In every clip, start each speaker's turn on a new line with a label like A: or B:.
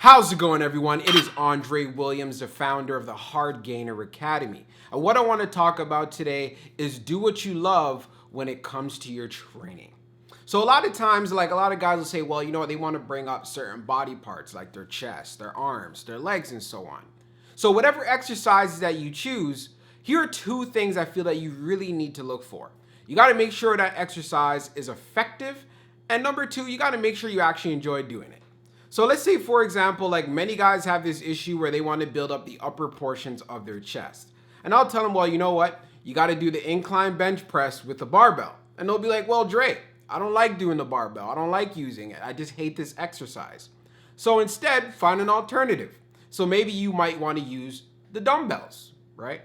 A: How's it going, everyone? It is Andre Williams, the founder of the Hard Gainer Academy. And what I want to talk about today is do what you love when it comes to your training. So a lot of times, like a lot of guys will say, well, you know what, they want to bring up certain body parts like their chest, their arms, their legs, and so on. So whatever exercises that you choose, here are two things I feel that you really need to look for. You got to make sure that exercise is effective. And number two, you got to make sure you actually enjoy doing it. So let's say, for example, like many guys have this issue where they want to build up the upper portions of their chest. And I'll tell them, well, you know what? You got to do the incline bench press with the barbell. And they'll be like, well, Dre, I don't like doing the barbell. I don't like using it. I just hate this exercise. So instead, find an alternative. So maybe you might want to use the dumbbells, right?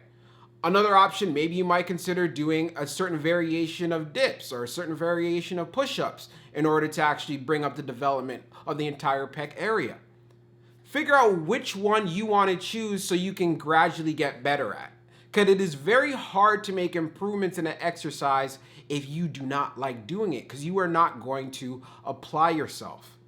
A: Another option, maybe you might consider doing a certain variation of dips or a certain variation of push-ups in order to actually bring up the development of the entire pec area. Figure out which one you want to choose so you can gradually get better at. Because it is very hard to make improvements in an exercise if you do not like doing it, because you are not going to apply yourself.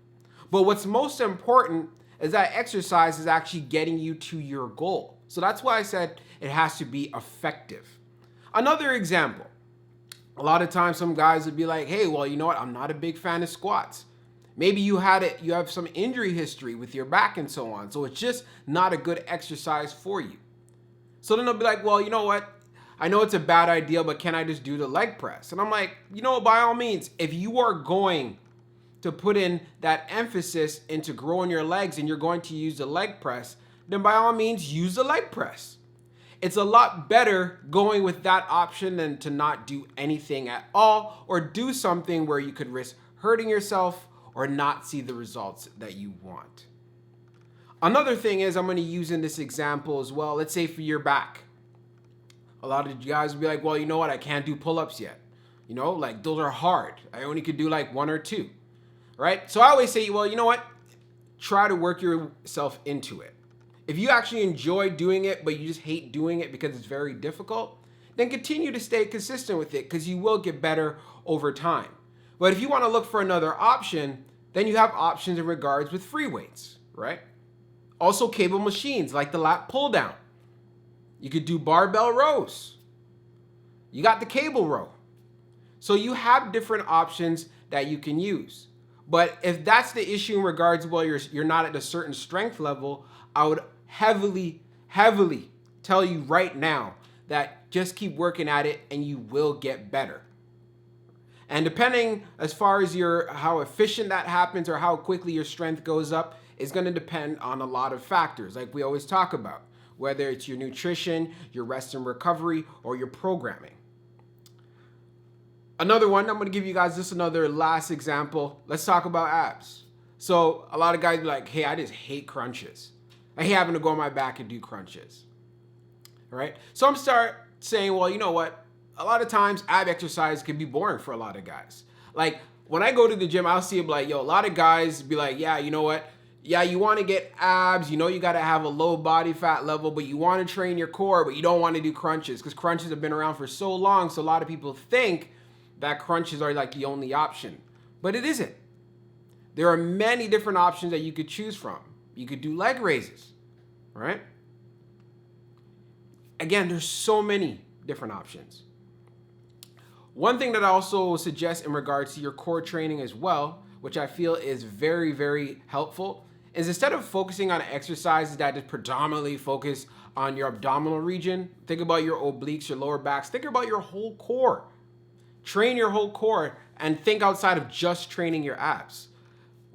A: But what's most important is that exercise is actually getting you to your goal. So that's why I said it has to be effective. Another example, a lot of times some guys would be like, hey, well, you know what? I'm not a big fan of squats. Maybe you have some injury history with your back and so on. So it's just not a good exercise for you. So then they'll be like, well, you know what? I know it's a bad idea, but can I just do the leg press? And I'm like, you know, by all means, if you are going to put in that emphasis into growing your legs and you're going to use the leg press, then by all means, use the leg press. It's a lot better going with that option than to not do anything at all or do something where you could risk hurting yourself or not see the results that you want. Another thing is, I'm going to use in this example as well, let's say for your back. A lot of you guys will be like, well, you know what? I can't do pull-ups yet. You know, like those are hard. I only could do like one or two, right? So I always say, well, you know what? Try to work yourself into it. If you actually enjoy doing it, but you just hate doing it because it's very difficult, then continue to stay consistent with it because you will get better over time. But if you want to look for another option, then you have options in regards with free weights, right? Also cable machines like the lat pull down. You could do barbell rows. You got the cable row. So you have different options that you can use. But if that's the issue in regards to, well, you're not at a certain strength level, I would heavily tell you right now that just keep working at it and you will get better. And depending as far as how efficient that happens or how quickly your strength goes up is going to depend on a lot of factors, like we always talk about, whether it's your nutrition, your rest and recovery, or your programming. Another one, I'm going to give you guys just another last example. Let's talk about abs. So a lot of guys be like, hey, I just hate crunches. I hate having to go on my back and do crunches. All right. So I'm start saying, well, you know what? A lot of times ab exercise can be boring for a lot of guys. Like when I go to the gym, I'll see it like, yo, a lot of guys be like, yeah, you know what? Yeah, you want to get abs, you know you got to have a low body fat level, but you want to train your core, but you don't want to do crunches because crunches have been around for so long. So a lot of people think that crunches are like the only option, but it isn't. There are many different options that you could choose from. You could do leg raises, right? Again, there's so many different options. One thing that I also suggest in regards to your core training as well, which I feel is very, very helpful, is instead of focusing on exercises that just predominantly focus on your abdominal region, think about your obliques, your lower backs, think about your whole core. Train your whole core and think outside of just training your abs.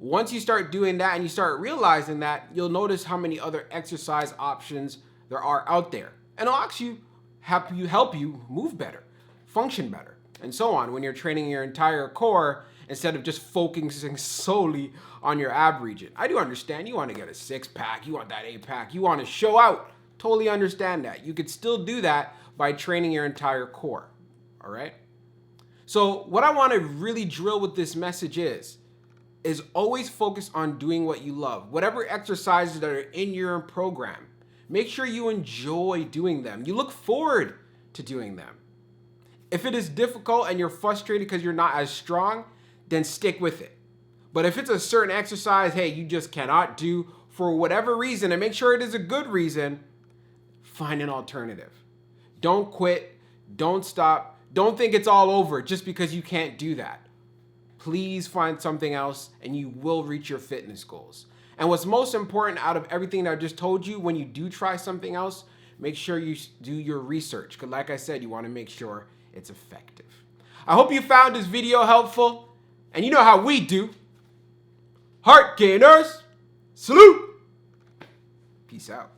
A: Once you start doing that and you start realizing that, you'll notice how many other exercise options there are out there. And it'll actually help you move better, function better, and so on when you're training your entire core instead of just focusing solely on your ab region. I do understand you want to get a 6-pack, you want that 8-pack, you want to show out. Totally understand that. You could still do that by training your entire core, all right? So what I want to really drill with this message is always focus on doing what you love. Whatever exercises that are in your program, make sure you enjoy doing them. You look forward to doing them. If it is difficult and you're frustrated because you're not as strong, then stick with it. But if it's a certain exercise, hey, you just cannot do for whatever reason, and make sure it is a good reason, find an alternative. Don't quit. Don't stop. Don't think it's all over just because you can't do that. Please find something else and you will reach your fitness goals. And what's most important out of everything that I just told you, when you do try something else, make sure you do your research. Because like I said, you want to make sure it's effective. I hope you found this video helpful. And you know how we do. Heart gainers, salute. Peace out.